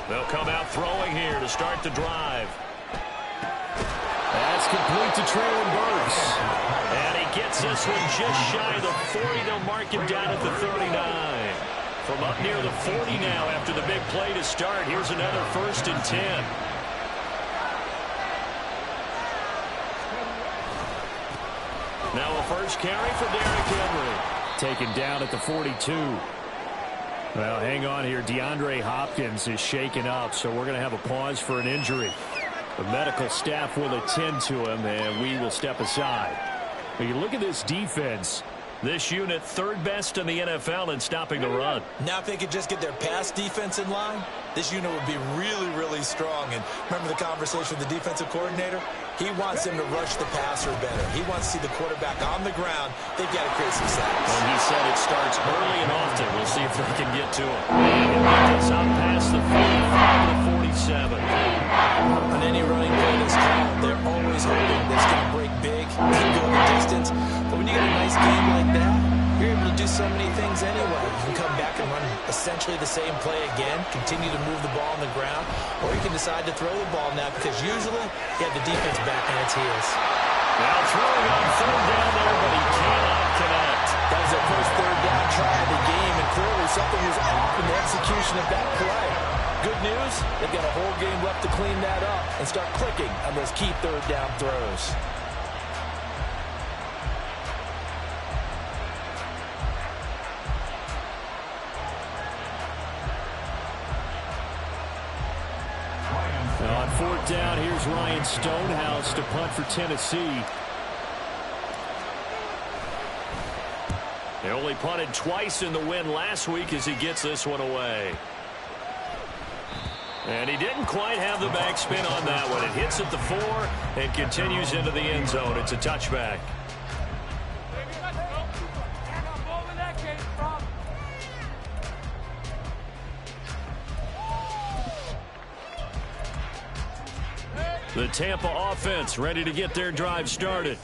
They'll come out throwing here to start the drive. That's complete to Traylon Burks. And he gets this one just shy of the 40. They'll mark him down at the 39. From up near the 40 now after the big play to start. Here's another 1st and 10. Now a first carry for Derrick Henry. Taken down at the 42. Well, hang on here. DeAndre Hopkins is shaken up, so we're going to have a pause for an injury. The medical staff will attend to him, and we will step aside. When you look at this defense, this unit 3rd best in the NFL in stopping the run. Now if they could just get their pass defense in line, this unit would be really, really strong. And remember the conversation with the defensive coordinator? He wants them to rush the passer better. He wants to see the quarterback on the ground. They've got to create some sacks. And he said it starts early and often. We'll see if they can get to him. And it's up past the 45 to 47. On any running play that's called, they're always hoping that it's going to break big, can go the distance. But when you get a nice game like that, you're able to do so many things anyway. You can come back and run essentially the same play again, continue to move the ball on the ground, or you can decide to throw the ball now because usually you have the defense back on its heels. Now throwing on 3rd down there, but he cannot connect. That was their first 3rd down try of the game, and clearly something was off in the execution of that play. Good news, they've got a whole game left to clean that up and start clicking on those key 3rd down throws. On 4th down, here's Ryan Stonehouse to punt for Tennessee. They only punted twice in the win last week as he gets this one away. And he didn't quite have the backspin on that one. It hits at the 4 and continues into the end zone. It's a touchback. The Tampa offense ready to get their drive started.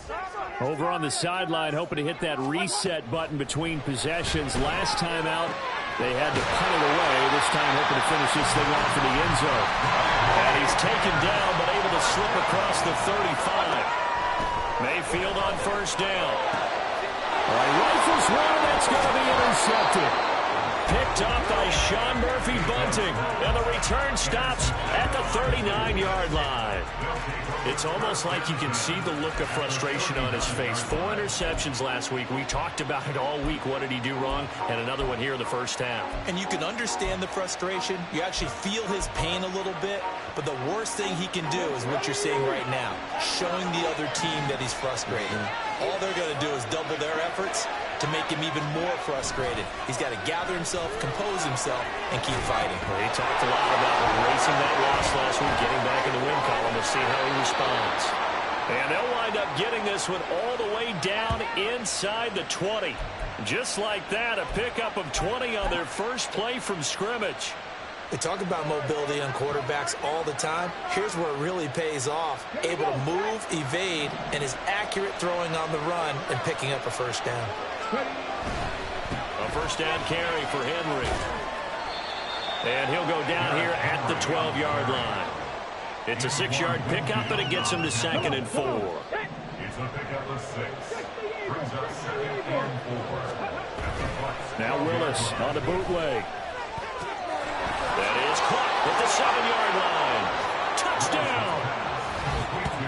Over on the sideline, hoping to hit that reset button between possessions. Last time out, they had to punt it away. This time hoping to finish this thing off in the end zone. And he's taken down, but able to slip across the 35. Mayfield on 1st down. Rifles one, that's going to be intercepted. Picked up by Sean Murphy-Bunting. And the return stops at the 39-yard line. It's almost like you can see the look of frustration on his face. 4 interceptions last week. We talked about it all week. What did he do wrong? And another one here in the first half. And you can understand the frustration. You actually feel his pain a little bit. But the worst thing he can do is what you're seeing right now, showing the other team that he's frustrated. All they're going to do is double their efforts to make him even more frustrated. He's got to gather himself, compose himself, and keep fighting. Well, he talked a lot about erasing that loss last week, getting back in the win column. We'll see how he responds. And they'll wind up getting this one all the way down inside the 20. Just like that, a pickup of 20 on their first play from scrimmage. They talk about mobility on quarterbacks all the time. Here's where it really pays off. Able to move, evade, and is accurate throwing on the run and picking up a 1st down. A 1st down carry for Henry. And he'll go down here at the 12-yard line. It's a 6-yard pickup, and it gets him to 2nd and 4. It's a pickup of 6. Brings up 2nd and 4. Now Willis on the bootleg. That is caught at the 7-yard line. Touchdown!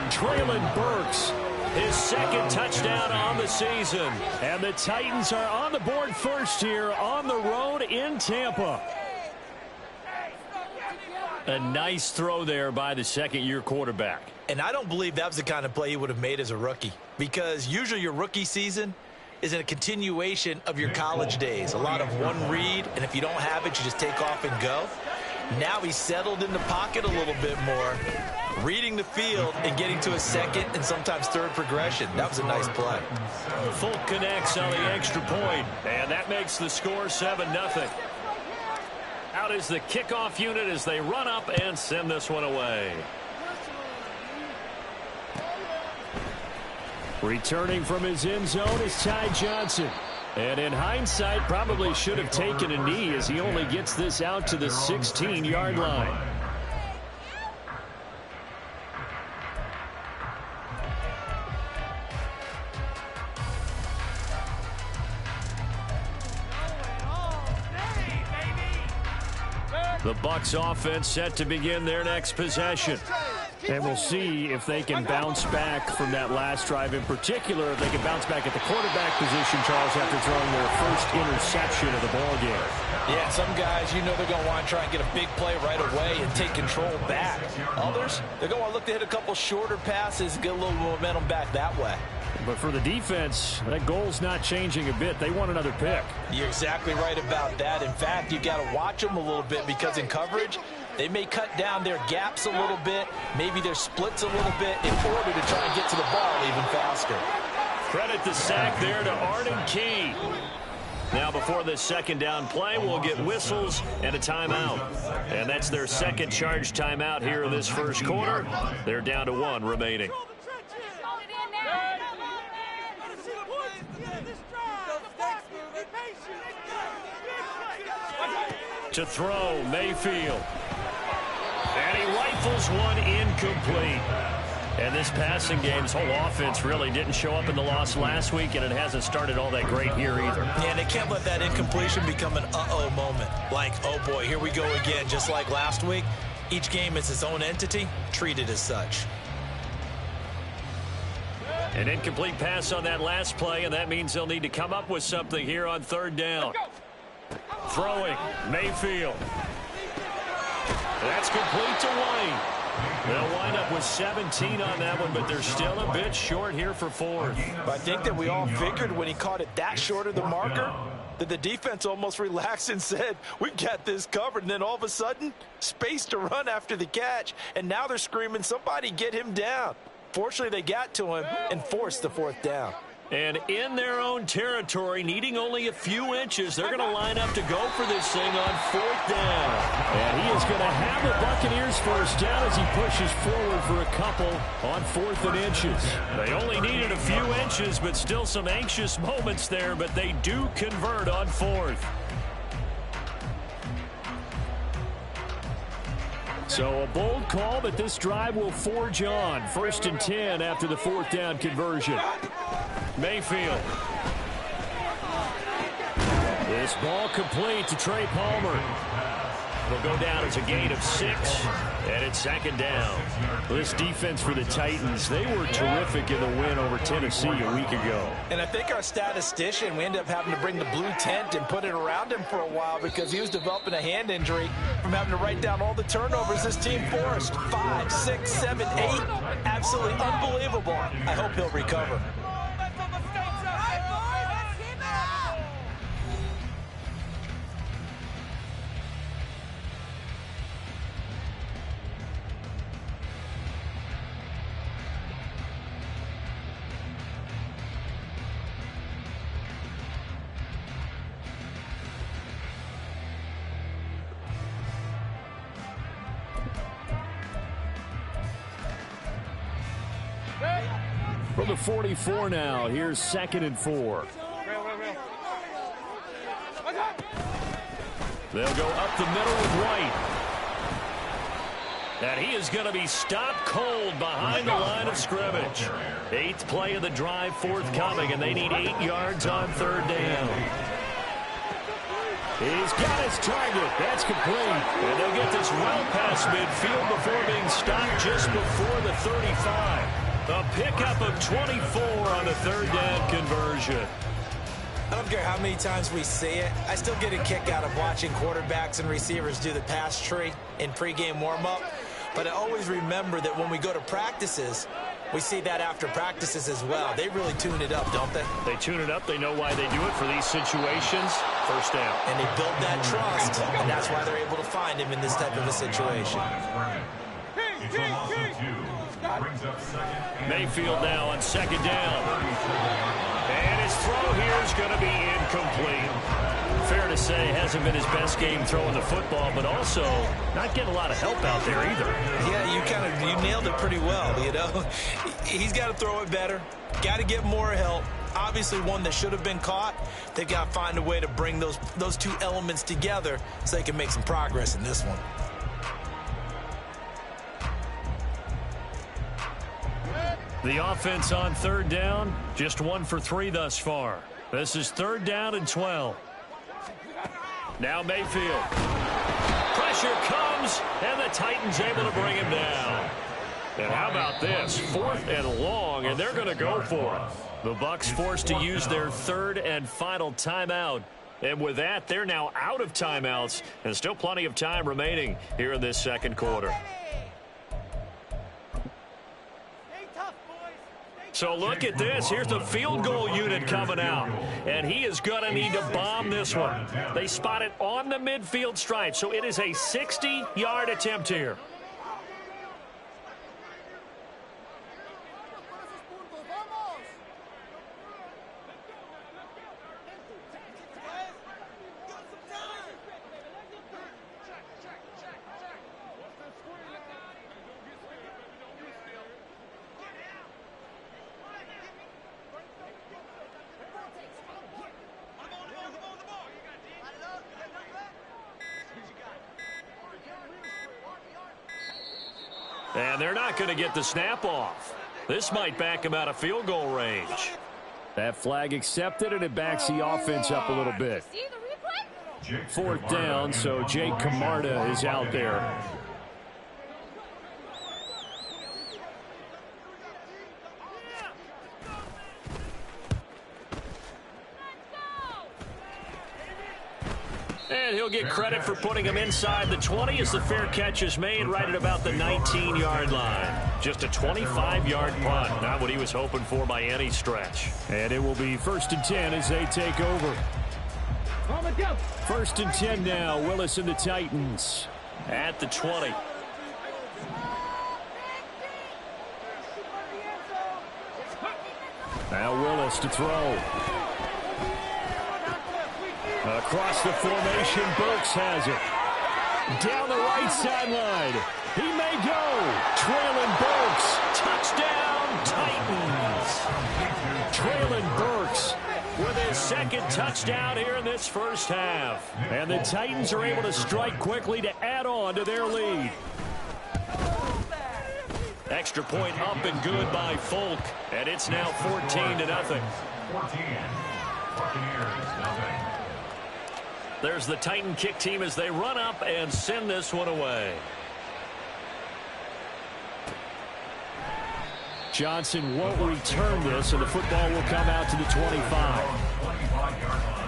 Traylon Burks, his 2nd touchdown on the season. And the Titans are on the board first here on the road in Tampa. A nice throw there by the 2nd-year quarterback. And I don't believe that was the kind of play he would have made as a rookie, because usually your rookie season is in a continuation of your college days. A lot of one read, and if you don't have it, you just take off and go. Now he's settled in the pocket a little bit more, reading the field and getting to a 2nd and sometimes 3rd progression. That was a nice play. Fulk connects on the extra point, and that makes the score 7-0. Out is the kickoff unit as they run up and send this one away. Returning from his end zone is Ty Johnson. And in hindsight, probably should have taken a knee as he only gets this out to the 16-yard line. The Bucs offense set to begin their next possession. And we'll see if they can bounce back from that last drive. In particular, if they can bounce back at the quarterback position, Charles, after throwing their first interception of the ball game. Yeah, some guys, you know they're going to want to try and get a big play right away and take control back. Others, they're going to want to look to hit a couple shorter passes and get a little momentum back that way. But for the defense, that goal's not changing a bit. They want another pick. You're exactly right about that. In fact, you got to watch them a little bit because in coverage, they may cut down their gaps a little bit, maybe their splits a little bit in order to try and get to the ball even faster. Credit the sack there to Arden Key. Now before this second down play, we'll get whistles and a timeout. And that's their second charge timeout here in this first quarter. They're down to 1 remaining. To throw, Mayfield. And he rifles one incomplete. And this passing game, this whole offense really didn't show up in the loss last week, and it hasn't started all that great here either. Yeah, and they can't let that incompletion become an uh-oh moment. Like, oh boy, here we go again, just like last week. Each game is its own entity, treated as such. An incomplete pass on that last play, and that means they'll need to come up with something here on third down. Throwing, Mayfield. That's complete to White. They'll wind up with 17 on that one, but they're still a bit short here for fourth. I think that we all figured when he caught it that short of the marker that the defense almost relaxed and said, we got this covered. And then all of a sudden, space to run after the catch. And now they're screaming, somebody get him down. Fortunately, they got to him and forced the fourth down. And in their own territory, needing only a few inches, they're going to line up to go for this thing on fourth down. And he is going to have the Buccaneers first down as he pushes forward for a couple on 4th and inches. They only needed a few inches, but still some anxious moments there, but they do convert on 4th. So a bold call, but this drive will forge on. 1st and 10 after the 4th down conversion. Mayfield. This ball complete to Trey Palmer. Will go down as a gain of 6, and it's 2nd down. This defense for the Titans, they were terrific in the win over Tennessee a week ago. And I think our statistician, we ended up having to bring the blue tent and put it around him for a while because he was developing a hand injury from having to write down all the turnovers this team forced. 5, 6, 7, 8. Absolutely unbelievable. I hope he'll recover. From the 44 now, here's 2nd and 4. They'll go up the middle with White. And he is going to be stopped cold behind the line of scrimmage. 8th play of the drive forthcoming, and they need 8 yards on 3rd down. He's got his target. That's complete. And they'll get this well past midfield before being stopped just before the 35. A pickup of 24 on the 3rd down conversion. I don't care how many times we see it. I still get a kick out of watching quarterbacks and receivers do the pass tree in pregame warm-up. But I always remember that when we go to practices, we see that after practices as well. They really tune it up, don't they? They tune it up. They know why they do it for these situations. 1st down. And they build that trust, and that's why they're able to find him in this type of a situation. Mayfield now on 2nd down. And his throw here is going to be incomplete. Fair to say, hasn't been his best game throwing the football, but also not getting a lot of help out there either. Yeah, you nailed it pretty well, you know. He's got to throw it better, got to get more help, obviously one that should have been caught. They've got to find a way to bring those two elements together so they can make some progress in this one. The offense on third down, just 1 for 3 thus far. This is 3rd down and 12. Now Mayfield. Pressure comes, and the Titans able to bring him down. And how about this? 4th and long, and they're going to go for it. The Bucs forced to use their 3rd and final timeout. And with that, they're now out of timeouts, and still plenty of time remaining here in this second quarter. So look at this. Here's the field goal unit coming out. And he is going to need to bomb this one. They spot it on the midfield stripe. So it is a 60-yard attempt here. And they're not going to get the snap off. This might back him out of field goal range. That flag accepted, and it backs the offense up a little bit. 4th down, so Jake Camarda is out there. And he'll get credit for putting him inside the 20 as the fair catch is made right at about the 19-yard line. Just a 25-yard punt, not what he was hoping for by any stretch. And it will be 1st and 10 as they take over. 1st and 10 now, Willis and the Titans at the 20. Now Willis to throw. Across the formation, Burks has it. Down the right sideline. He may go. Traylon Burks. Touchdown, Titans. Traylon Burks with his 2nd touchdown here in this first half. And the Titans are able to strike quickly to add on to their lead. Extra point up and good by Folk. And it's now 14-0. 14. Buccaneers, nothing. There's the Titan kick team as they run up and send this one away. Johnson won't return this, and the football will come out to the 25. 25-yard line.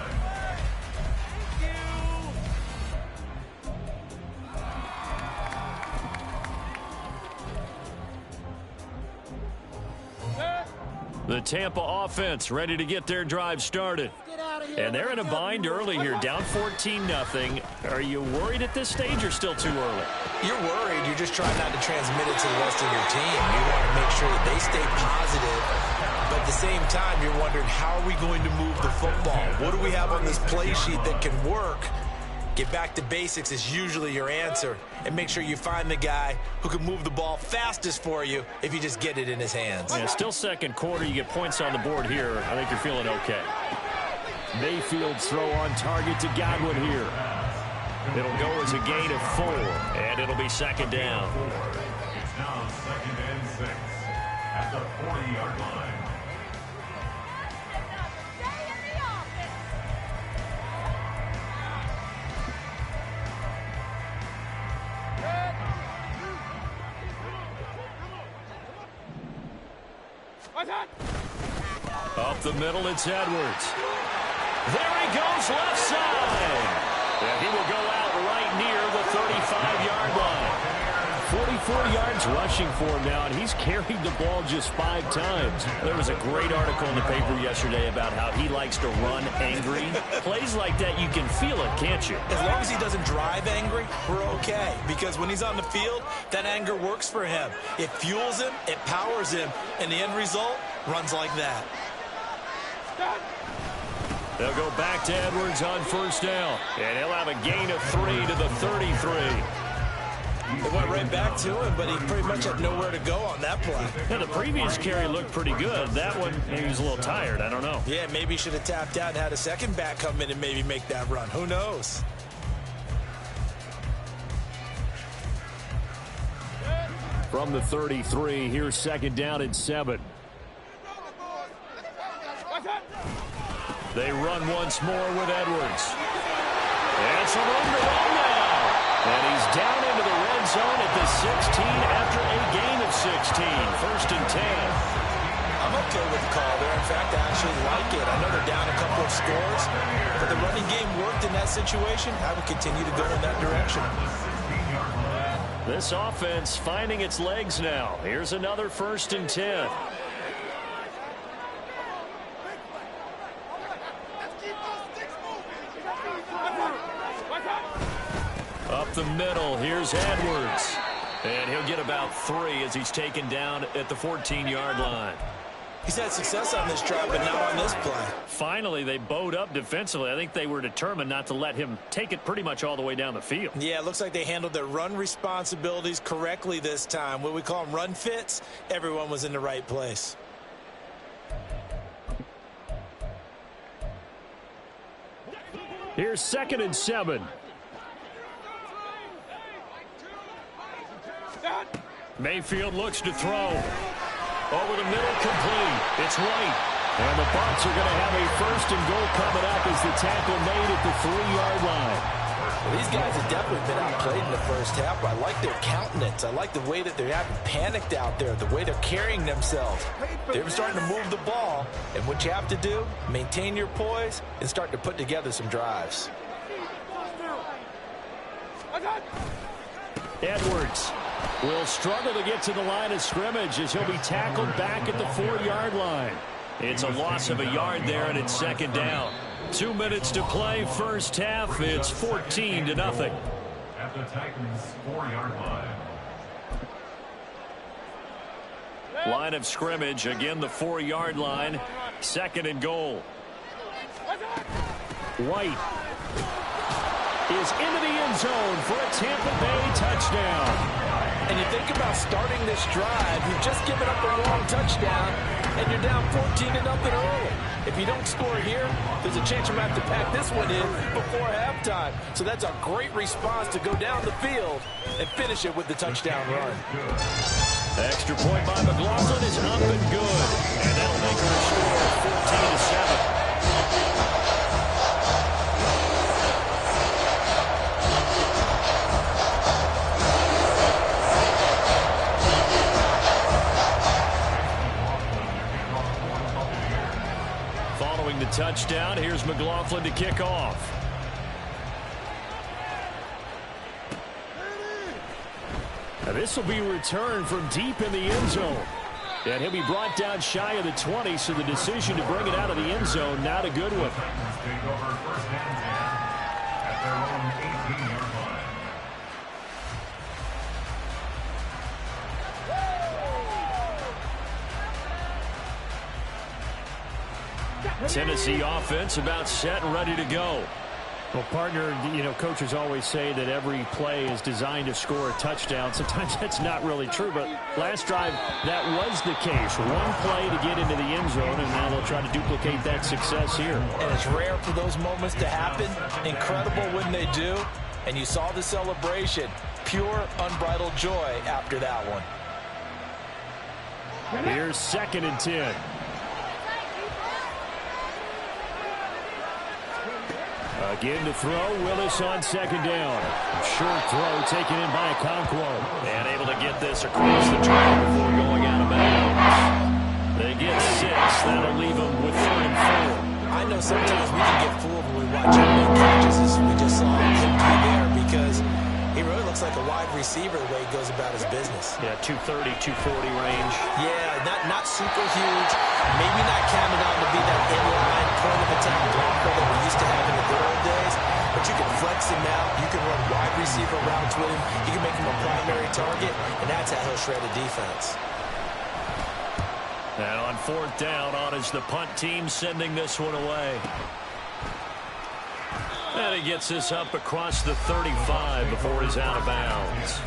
The Tampa offense ready to get their drive started. And they're in a bind early here, down 14-0. Are you worried at this stage or still too early? You're worried. You're just trying not to transmit it to the rest of your team. You want to make sure that they stay positive. But at the same time, you're wondering, how are we going to move the football? What do we have on this play sheet that can work? Get back to basics is usually your answer. And make sure you find the guy who can move the ball fastest for you if you just get it in his hands. Yeah, still second quarter. You get points on the board here. I think you're feeling okay. Mayfield's throw on target to Godwin here. It'll go as a gain of 4, and it'll be 2nd down. It's now 2nd and 6 at the 40-yard line. Up the middle, it's Edwards. There he goes, left side. And he will go out right near the 35-yard line. 44 yards rushing for him now, and he's carried the ball just 5 times. There was a great article in the paper yesterday about how he likes to run angry. Plays like that, you can feel it, can't you? As long as he doesn't drive angry, we're okay. Because when he's on the field, that anger works for him. It fuels him, it powers him, and the end result runs like that. They'll go back to Edwards on 1st down. And he'll have a gain of 3 to the 33. It went right back to him, but he pretty much had nowhere to go on that play. Yeah, the previous carry looked pretty good. That one, maybe he was a little tired. I don't know. Yeah, maybe he should have tapped out and had a second back come in and maybe make that run. Who knows? From the 33, here's second down and 7. They run once more with Edwards. It's a room to run now. And he's down into the red zone at the 16 after a gain of 16. First and 10. I'm okay with the call there. In fact, I actually like it. I know they're down a couple of scores, but the running game worked in that situation. I would continue to go in that direction. This offense finding its legs now. Here's another first and 10. Up the middle, here's Edwards. And he'll get about 3 as he's taken down at the 14-yard line. He's had success on this drive, but not on this play. Finally, they bowed up defensively. I think they were determined not to let him take it pretty much all the way down the field. Yeah, it looks like they handled their run responsibilities correctly this time. What we call them run fits, everyone was in the right place. Here's second and 7. Mayfield looks to throw. Over the middle, complete. It's White. And the Bucs are going to have a first and goal coming up as the tackle made at the 3-yard line. Well, these guys have definitely been outplayed in the first half. I like their countenance. I like the way that they haven't panicked out there, the way they're carrying themselves. They're starting to move the ball. And what you have to do, maintain your poise and start to put together some drives. Edwards will struggle to get to the line of scrimmage as he'll be tackled back at the 4-yard line. It's a loss of a yard there, and it's second down. 2 minutes to play, first half. It's 14-0. At the Titans' 4-yard line. Line of scrimmage, again the 4-yard line. Second and goal. White is into the end zone for a Tampa Bay touchdown. And you think about starting this drive, you've just given up a long touchdown, and you're down 14-0 early. If you don't score here, there's a chance you might have to pack this one in before halftime. So that's a great response to go down the field and finish it with the touchdown run. Extra point by McLaughlin is up and good. And that'll make her score 14-7. Following the touchdown, here's McLaughlin to kick off. Now this will be returned from deep in the end zone. And he'll be brought down shy of the 20, so the decision to bring it out of the end zone, not a good one. Take over first and 10 at their own 18-yard line. Tennessee offense about set and ready to go. Well, partner, you know, coaches always say that every play is designed to score a touchdown. Sometimes that's not really true, but last drive, that was the case. One play to get into the end zone, and now they'll try to duplicate that success here. And it's rare for those moments to happen. Incredible when they do. And you saw the celebration. Pure, unbridled joy after that one. Here's second and 10. Again to throw, Willis on second down. Short throw taken in by Okonkwo. And able to get this across the track before going out of bounds. They get 6. That'll leave them with 3rd and 4. I know sometimes we can get fooled when we watch him make catches as we just saw him do there because he really looks like a wide receiver the way he goes about his business. Yeah, 230, 240 range. Yeah, not super huge. Maybe not counted on to be that inline point of attack blocker that we used to have in the good old days. But you can flex him out. You can run wide receiver routes with him. You can make him a primary target, and that's how he'll shred a defense. And on 4th down, on is the punt team sending this one away. And he gets this up across the 35 before he's out of bounds.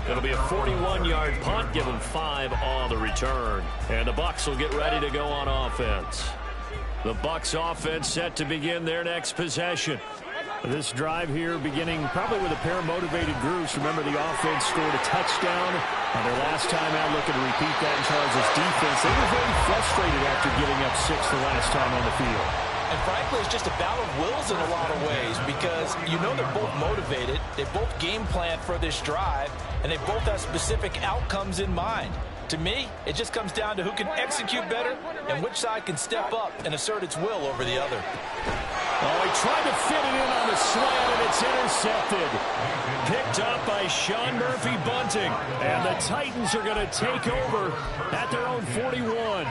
It'll be a 41-yard punt. Give them 5 on the return. And the Bucs will get ready to go on offense. The Bucs offense set to begin their next possession. This drive here beginning probably with a pair of motivated groups. Remember, the offense scored a touchdown on their last time out, looking to repeat that in Charles' defense. They were very frustrated after giving up 6 the last time on the field. And frankly, it's just a battle of wills in a lot of ways because you know they're both motivated. They both game plan for this drive, and they both have specific outcomes in mind. To me, it just comes down to who can execute better and which side can step up and assert its will over the other. Oh, he tried to fit it in on the slant, and it's intercepted. Picked up by Sean Murphy Bunting. And the Titans are going to take over at their own 41.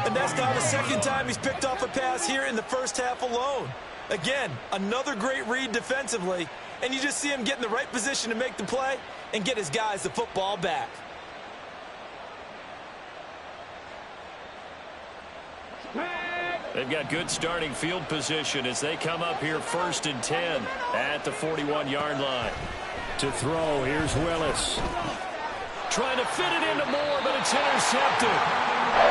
And that's now the second time he's picked off a pass here in the first half alone. Again, another great read defensively, and you just see him get in the right position to make the play and get his guys the football back. They've got good starting field position as they come up here 1st and 10 at the 41-yard line. To throw, here's Willis. Trying to fit it into Moore, but it's intercepted.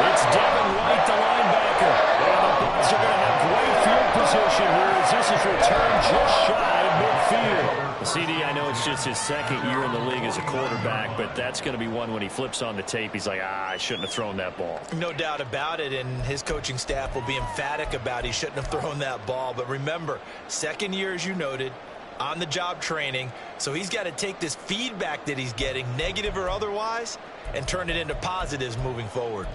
It's Devin White, the linebacker. And the Bucs are going to have great field position here as this is returned just shy of midfield. CD, I know it's just his second year in the league as a quarterback, but that's going to be one when he flips on the tape. He's like, I shouldn't have thrown that ball. No doubt about it, and his coaching staff will be emphatic about he shouldn't have thrown that ball. But remember, second year, as you noted, on-the-job training, so he's got to take this feedback that he's getting, negative or otherwise, and turn it into positives moving forward.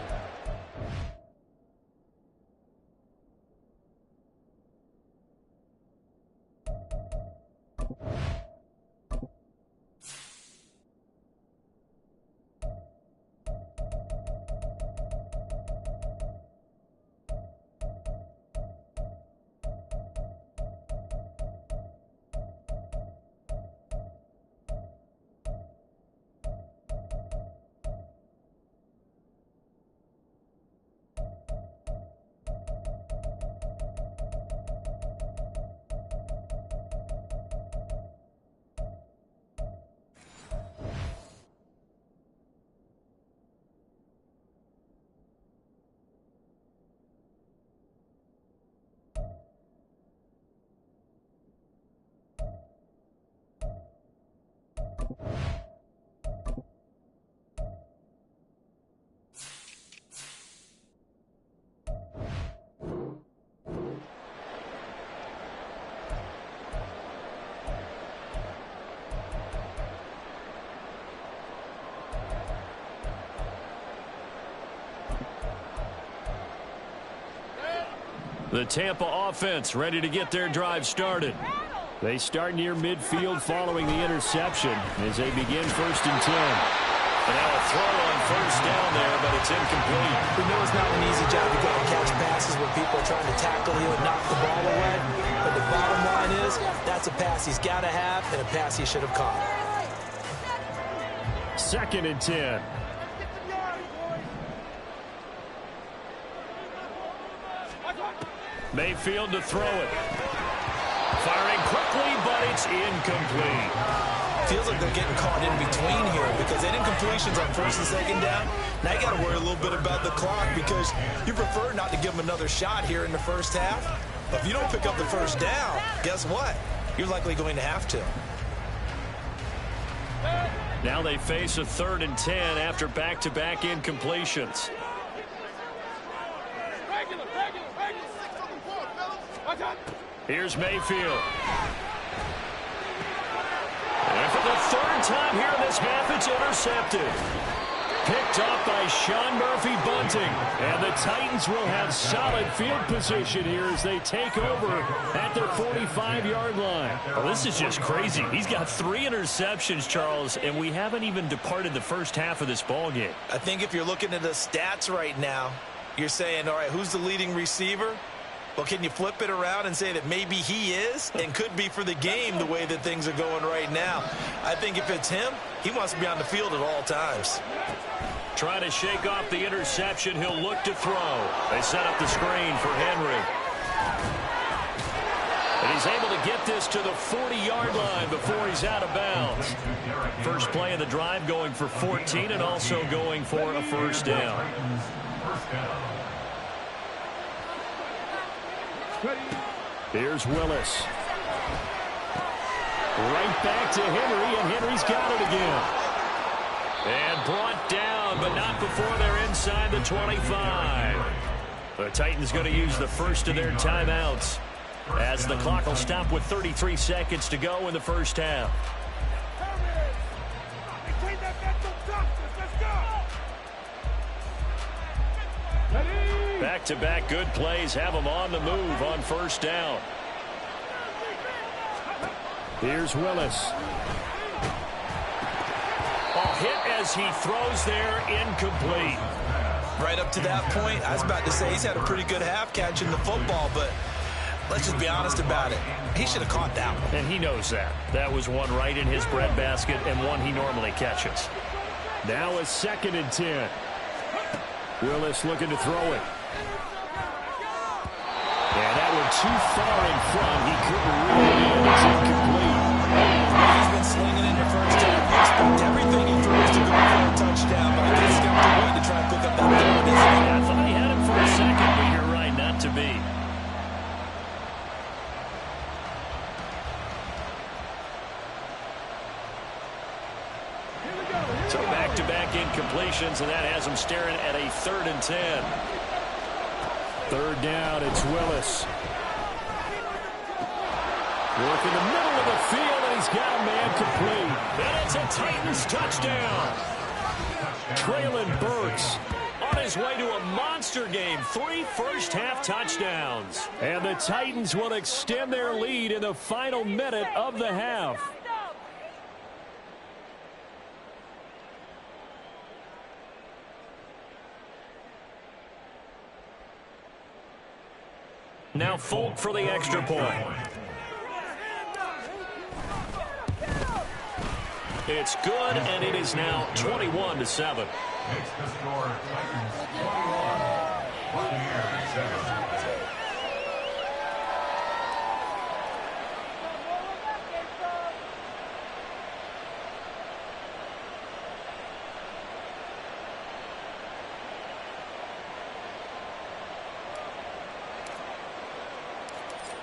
The Tampa offense ready to get their drive started. They start near midfield following the interception as they begin 1st and 10. And now a throw on 1st down there, but it's incomplete. We know it's not an easy job to go and catch passes when people are trying to tackle you and knock the ball away. But the bottom line is that's a pass he's got to have and a pass he should have caught. 2nd and 10. Mayfield to throw it. Firing quickly, but it's incomplete. Feels like they're getting caught in between here because they didn't completions on 1st and 2nd down. Now you got to worry a little bit about the clock because you prefer not to give them another shot here in the first half. But if you don't pick up the 1st down, guess what? You're likely going to have to. Now they face a 3rd and 10 after back-to-back incompletions. Here's Mayfield. And for the 3rd time here in this half, it's intercepted. Picked up by Sean Murphy Bunting. And the Titans will have solid field position here as they take over at their 45-yard line. Well, this is just crazy. He's got 3 interceptions, Charles, and we haven't even departed the first half of this ball game. I think if you're looking at the stats right now, you're saying, all right, who's the leading receiver? Well, can you flip it around and say that maybe he is and could be for the game the way that things are going right now? I think if it's him, he wants to be on the field at all times. Trying to shake off the interception. He'll look to throw. They set up the screen for Henry. And he's able to to get this to the 40-yard line before he's out of bounds. First play of the drive going for 14 and also going for a first down. Here's Willis. Right back to Henry, and Henry's got it again. And brought down, but not before they're inside the 25. The Titans going to use the first of their timeouts as the clock will stop with 33 seconds to go in the first half. Back-to-back good plays have them on the move on first down. Here's Willis. Hit as he throws there, incomplete. Right up to that point, I was about to say he's had a pretty good half catching the football, but let's just be honest about it. He should have caught that one. And he knows that. That was one right in his breadbasket and one he normally catches. Now a 2nd and 10. Willis looking to throw it. And that one too far in front. He couldn't reel it in. It's incomplete. He's been slinging in the first half. You expect everything he throws to go for a touchdown, but I guess he's got to wait to try and pick up that third, isn't he? I thought he had him for a second, but you're right, not to be. So back-to-back incompletions, and that has him staring at a 3rd and 10. 3rd down, it's Willis. Work in the middle of the field, and he's got a man complete. And it's a Titans touchdown. Traylon Burks On his way to a monster game, 3 first-half touchdowns. And the Titans will extend their lead in the final minute of the half. Now Folk for the extra point. It's good, and it is now 21-7. Makes the score Titans 21, Buccaneers 7.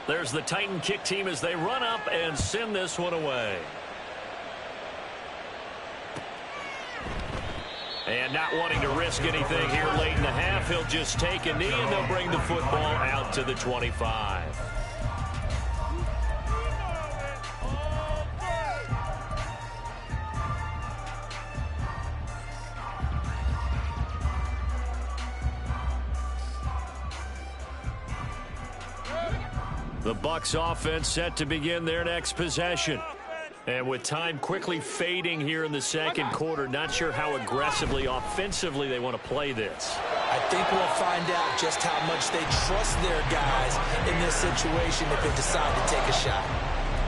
There's the Titan kick team as they run up and send this one away. And not wanting to risk anything here late in the half, he'll just take a knee and they'll bring the football out to the 25. The Bucs offense set to begin their next possession. And with time quickly fading here in the second quarter, not sure how aggressively, offensively they want to play this. I think we'll find out just how much they trust their guys in this situation if they decide to take a shot.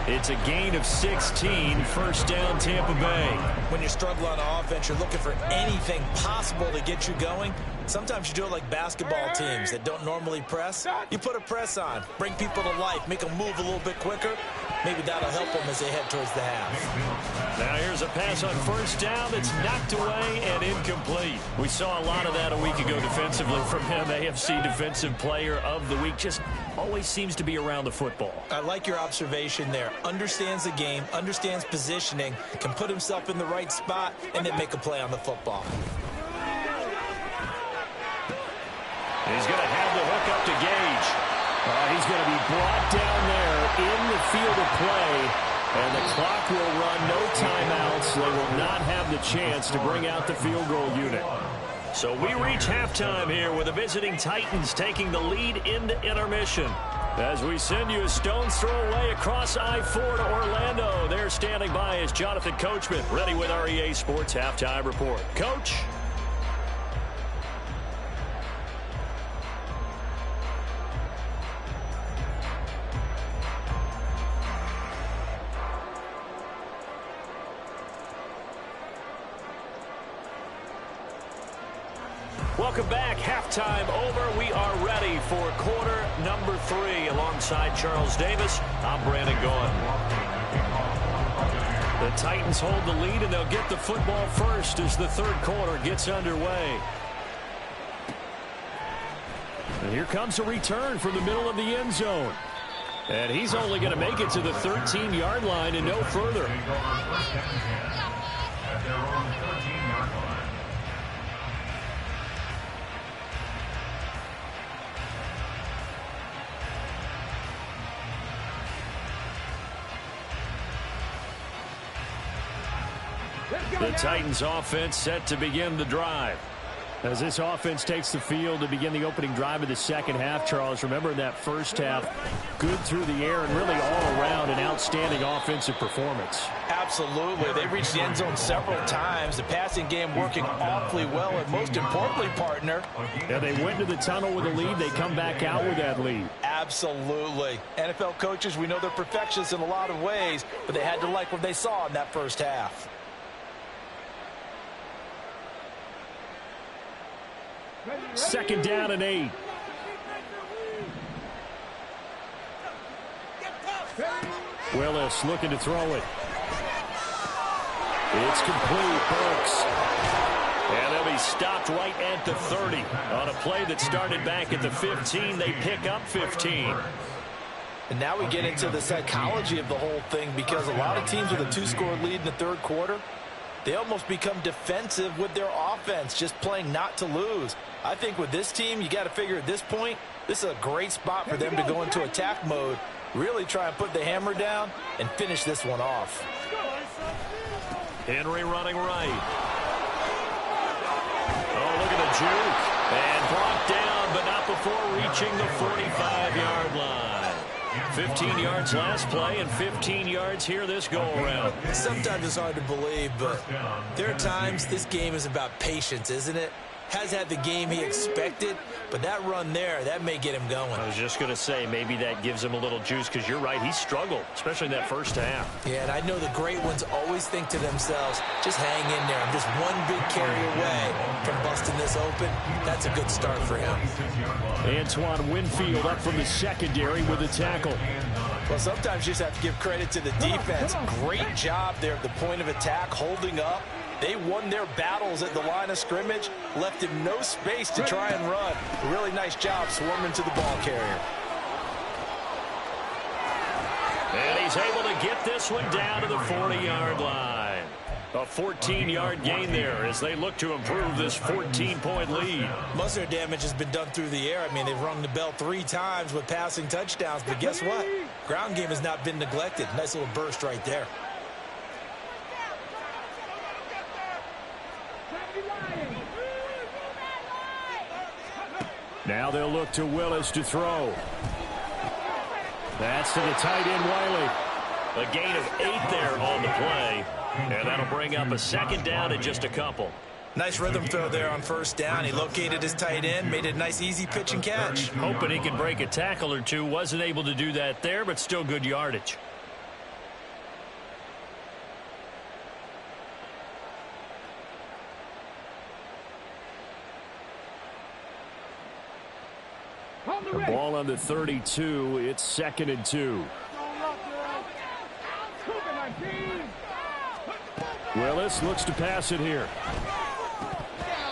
It's a gain of 16, first down Tampa Bay. When you struggle on offense, you're looking for anything possible to get you going. Sometimes you do it like basketball teams that don't normally press. You put a press on, bring people to life, make them move a little bit quicker. Maybe that'll help them as they head towards the half. Now here's a pass on first down that's knocked away and incomplete. We saw a lot of that a week ago defensively from him. AFC Defensive Player of the Week. Just always seems to be around the football. I like your observation there. Understands the game, understands positioning, can put himself in the right spot, and then make a play on the football. He's going to have the hook up to Gage. He's going to be brought down there in the field of play, and the clock will run, no timeouts. They will not have the chance to bring out the field goal unit. So we reach halftime here with the visiting Titans taking the lead into intermission. As we send you a stone's throw away across I-4 to Orlando. There standing by is Jonathan Coachman, ready with our EA Sports Halftime Report. Coach? Welcome back. Halftime over. We are ready for quarter number 3. Alongside Charles Davis, I'm Brandon Gaughan. The Titans hold the lead, and they'll get the football first as the third quarter gets underway. And here comes a return from the middle of the end zone. And he's only going to make it to the 13-yard line and no further. The Titans offense set to begin the drive. As this offense takes the field to begin the opening drive of the second half, Charles, remember in that first half, good through the air and really all around an outstanding offensive performance. Absolutely. They reached the end zone several times. The passing game working awfully well, and most importantly, partner. Yeah, they went to the tunnel with a lead. They come back out with that lead. Absolutely. NFL coaches, we know they're perfectionists in a lot of ways, but they had to like what they saw in that first half. Second down and 8. Willis looking to throw it. It's complete. Burks. And they'll be stopped right at the 30. On a play that started back at the 15, they pick up 15. And now we get into the psychology of the whole thing, because a lot of teams with a 2-score lead in the third quarter, they almost become defensive with their offense, just playing not to lose. I think with this team, you got to figure at this point, this is a great spot for them to go into attack mode, really try and put the hammer down and finish this one off. Henry running right. Oh, look at the juke. And brought down, but not before reaching the 45-yard line. 15 yards last play and 15 yards here this go-around. Sometimes it's hard to believe, but there are times this game is about patience, isn't it? Has had the game he expected, but that run there, that may get him going. I was just going to say, maybe that gives him a little juice, because you're right, he struggled, especially in that first half. Yeah, and I know the great ones always think to themselves, just hang in there. I'm just one big carry away from busting this open. That's a good start for him. Antoine Winfield up from the secondary with a tackle. Well, sometimes you just have to give credit to the defense. Great job there at the point of attack, holding up. They won their battles at the line of scrimmage, left him no space to try and run. A really nice job swarming to the ball carrier. And he's able to get this one down to the 40-yard line. A 14-yard gain there as they look to improve this 14-point lead. Most of their damage has been done through the air. I mean, they've rung the bell 3 times with passing touchdowns, but guess what? Ground game has not been neglected. Nice little burst right there. Now they'll look to Willis to throw. That's to the tight end, Wiley. A gain of 8 there on the play. And that'll bring up a second down and just a couple. Nice rhythm throw there on first down. He located his tight end, made it a nice easy pitch and catch. Hoping he could break a tackle or two. Wasn't able to do that there, but still good yardage. The ball on the 32. It's 2nd and 2. Willis looks to pass it here.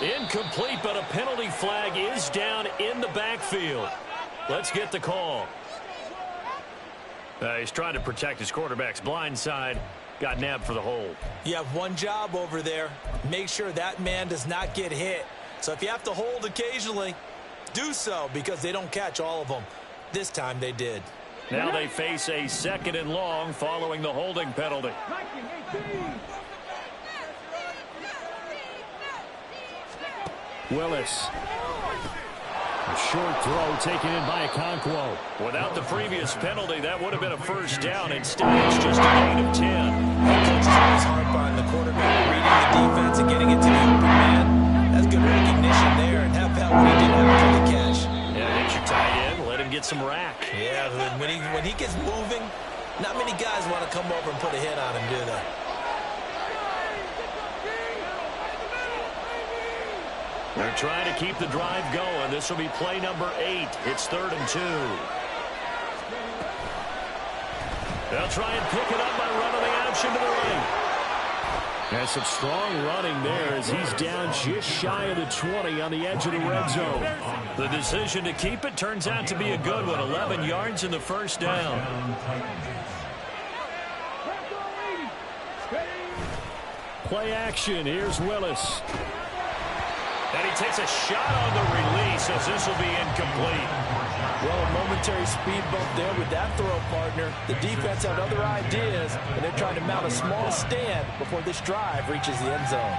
Incomplete, but a penalty flag is down in the backfield. Let's get the call. He's trying to protect his quarterback's blind side. Got nabbed for the hold. You have one job over there. Make sure that man does not get hit. So if you have to hold occasionally, do so, because they don't catch all of them. This time they did. Now they face a 2nd and long following the holding penalty. Willis. A short throw taken in by Okonkwo. Without the previous penalty, that would have been a first down. Instead, it's just a gain of 10. Coach always harp on the quarterback reading the defense and getting it to the open man. That's good recognition there, and have that what he did after the catch. Yeah, hit your tight end. Let him get some rack. Yeah, when he gets moving, not many guys want to come over and put a hit on him, do they? They're trying to keep the drive going. This will be play number 8. It's 3rd and 2. They'll try and pick it up by running the option to the right. There's some strong running there as he's down just shy of the 20 on the edge of the red zone. The decision to keep it turns out to be a good one. 11 yards in the first down. Play action. Here's Willis. And he takes a shot on the release as this will be incomplete. Well, a momentary speed bump there with that throw, partner. The defense had other ideas, and they're trying to mount a small stand before this drive reaches the end zone.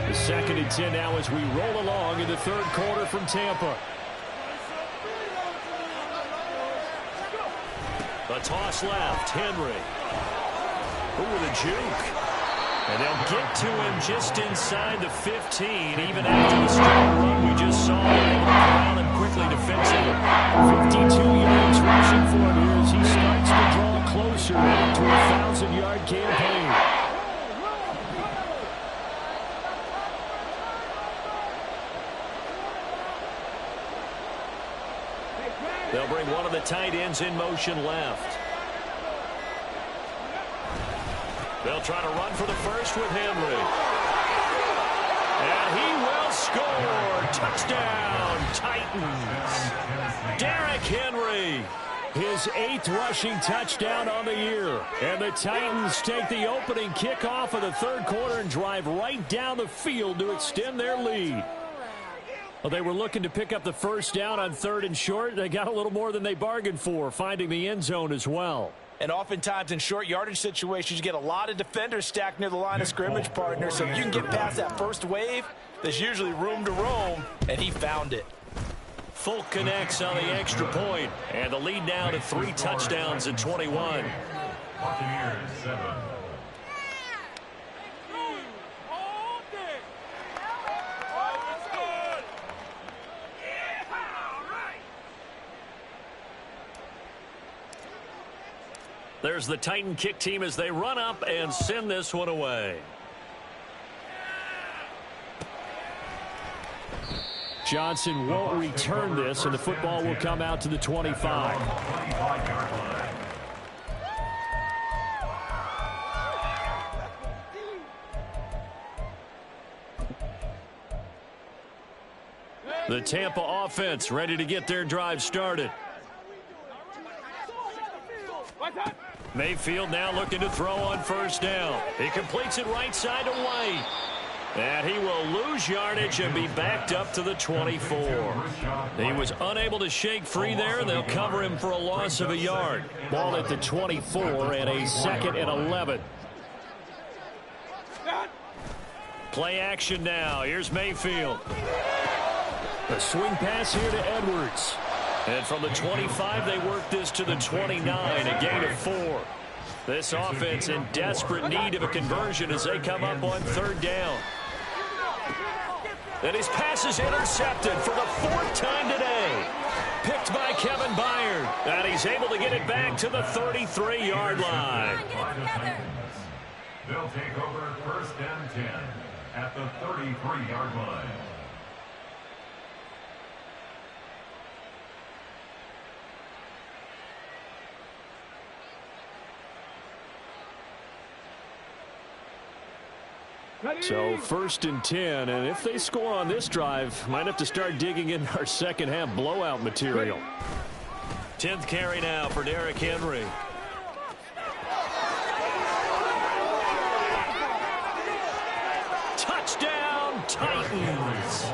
The 2nd and 10 now as we roll along in the 3rd quarter from Tampa. A toss left. Henry. Ooh, with a juke. And they'll get to him just inside the 15, even after the strong run we just saw. They look around and quickly defensively. 52 yards rushing for him here as he starts to draw closer to a 1,000-yard campaign. They'll bring one of the tight ends in motion left. They'll try to run for the first with Henry. And he will score. Touchdown, Titans. Derrick Henry. His 8th rushing touchdown on the year. And the Titans take the opening kickoff of the 3rd quarter and drive right down the field to extend their lead. Well, they were looking to pick up the first down on 3rd and short. They got a little more than they bargained for, finding the end zone as well. And oftentimes in short yardage situations, you get a lot of defenders stacked near the line of scrimmage, partner. So if you can get past that first wave, there's usually room to roam, and he found it. Folk connects on the extra point, and the lead now to 3 touchdowns at 21. Buccaneers 7. There's the Titan kick team as they run up and send this one away. Johnson won't return this, and the football will come out to the 25. The Tampa offense ready to get their drive started. Mayfield now looking to throw on first down. He completes it right side to White. And he will lose yardage and be backed up to the 24. He was unable to shake free there, and they'll cover him for a loss of a yard. Ball at the 24 and a 2nd and 11. Play action now. Here's Mayfield. A swing pass here to Edwards. And from the 25, they work this to the 29, a gain of 4. This offense in desperate need of a conversion as they come up on 3rd down. And his pass is intercepted for the 4th time today. Picked by Kevin Byard. And he's able to get it back to the 33-yard line. They'll take over 1st and 10 at the 33-yard line. So 1st and 10, and if they score on this drive, might have to start digging in our second half blowout material. 10th carry now for Derrick Henry. Touchdown Titans.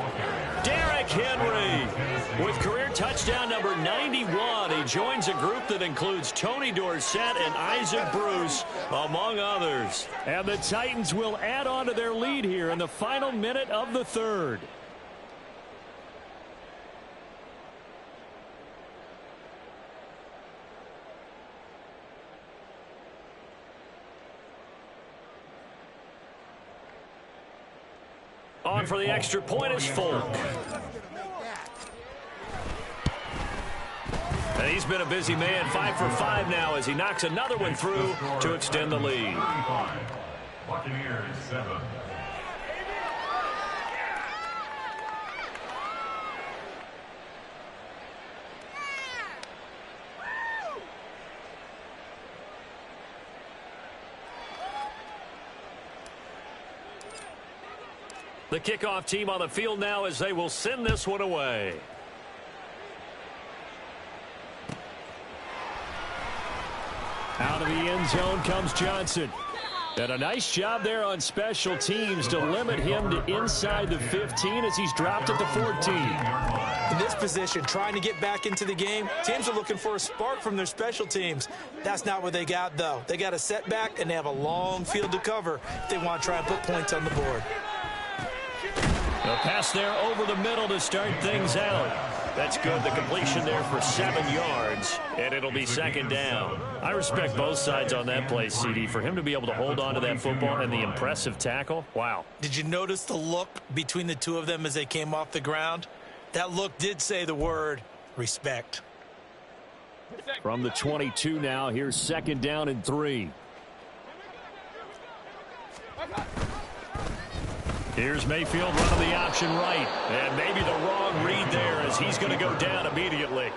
Derrick Henry with career touchdown number 91. He joins a group that includes Tony Dorsett and Isaac Bruce, among others. And the Titans will add on to their lead here in the final minute of the 3rd. On for the extra point is Folk. And he's been a busy man, 5 for 5 now as he knocks another one through to extend the lead. Buccaneers 7. The kickoff team on the field now as they will send this one away. Out of the end zone comes Johnson. And a nice job there on special teams to limit him to inside the 15 as he's dropped at the 14. In this position, trying to get back into the game, teams are looking for a spark from their special teams. That's not what they got, though. They got a setback, and they have a long field to cover if they want to try and put points on the board. A pass there over the middle to start things out. That's good. The completion there for 7 yards, and it'll be second down. I respect both sides on that play, CD. For him to be able to hold on to that football and the impressive tackle, wow. Did you notice the look between the two of them as they came off the ground? That look did say the word respect. From the 22 now, here's second down and 3. Here's Mayfield running the option right. And maybe the wrong read there as he's going to go down immediately.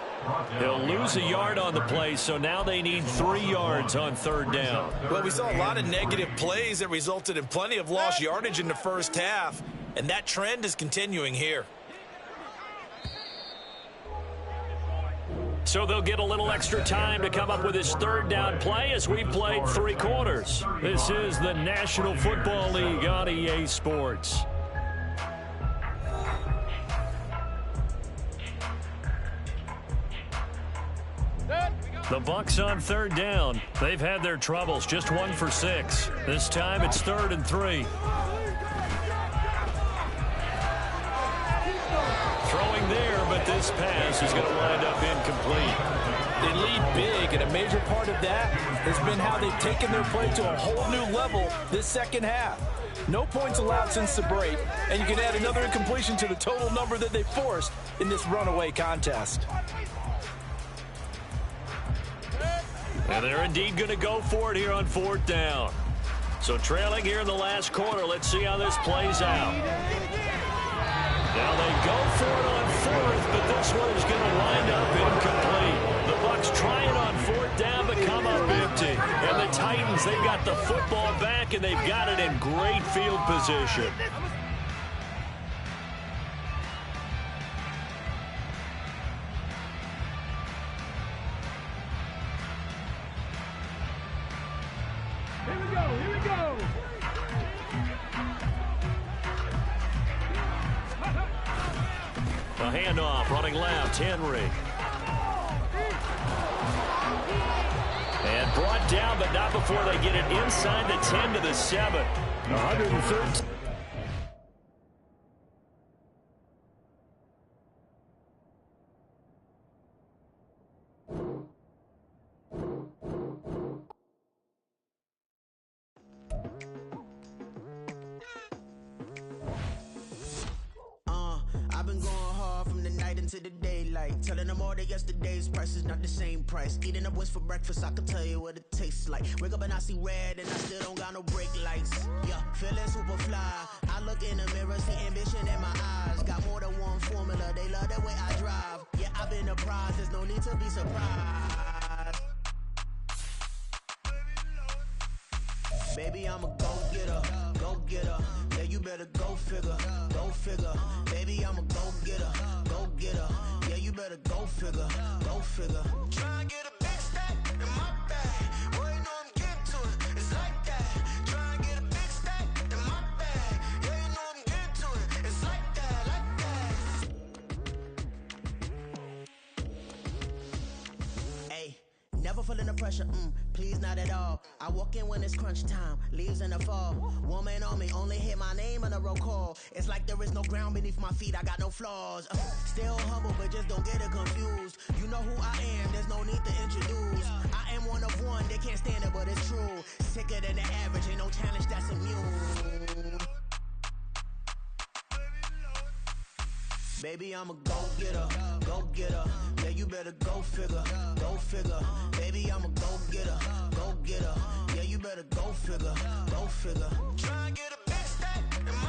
He'll lose a yard on the play, so now they need 3 yards on third down. Well, we saw a lot of negative plays that resulted in plenty of lost yardage in the first half, and that trend is continuing here. So they'll get a little extra time to come up with his third down play as we've played 3 quarters. This is the National Football League on EA Sports. The Bucs on third down. They've had their troubles, just 1 for 6. This time it's 3rd and 3. Throwing there, but this pass is going to wind up incomplete. They lead big, and a major part of that has been how they've taken their play to a whole new level this second half. No points allowed since the break, and you can add another incompletion to the total number that they forced in this runaway contest. And they're indeed going to go for it here on 4th down. So trailing here in the last quarter, let's see how this plays out. Now they go for it on 4th, but this one is going to wind up incomplete. The Bucs try it on 4th down, but come up empty. And the Titans, they've got the football back, and they've got it in great field position. Here we go. A handoff, running left, Henry. And brought down, but not before they get it inside the 10 to the 7. 113. I've been going hard from the night into the daylight, telling them all that yesterday's price is not the same price. Eating up what's for breakfast, I can tell you what it tastes like. Wake up and I see red and I still don't got no brake lights. Yeah, feeling super fly. I look in the mirror, see ambition in my eyes. Got more than one formula, they love the way I drive. Yeah, I've been a prize, there's no need to be surprised. Baby, I'm a go-getter, go-getter. Yeah, you better go figure, go figure. Baby, I'm a go-getter, go-getter. Yeah, you better go figure, go figure. Try and get a big stack in my bag. Boy, you know I'm getting to it, it's like that. Try and get a big stack in my bag. Yeah, you know I'm getting to it, it's like that, like that. Hey, never feeling the pressure, please not at all. I walk in when it's crunch time, leaves in the fall. Woman on me, only hit my name on a roll call. It's like there is no ground beneath my feet, I got no flaws. Still humble, but just don't get it confused. You know who I am, there's no need to introduce. I am one of one, they can't stand it, but it's true. Sicker than the average, ain't no challenge that's immune. Baby, I'm a go-getter, go-getter. Yeah, you better go figure, go figure. Baby, I'm a go-getter, go-getter. Yeah, you better go figure, go figure. Try and get a big stack.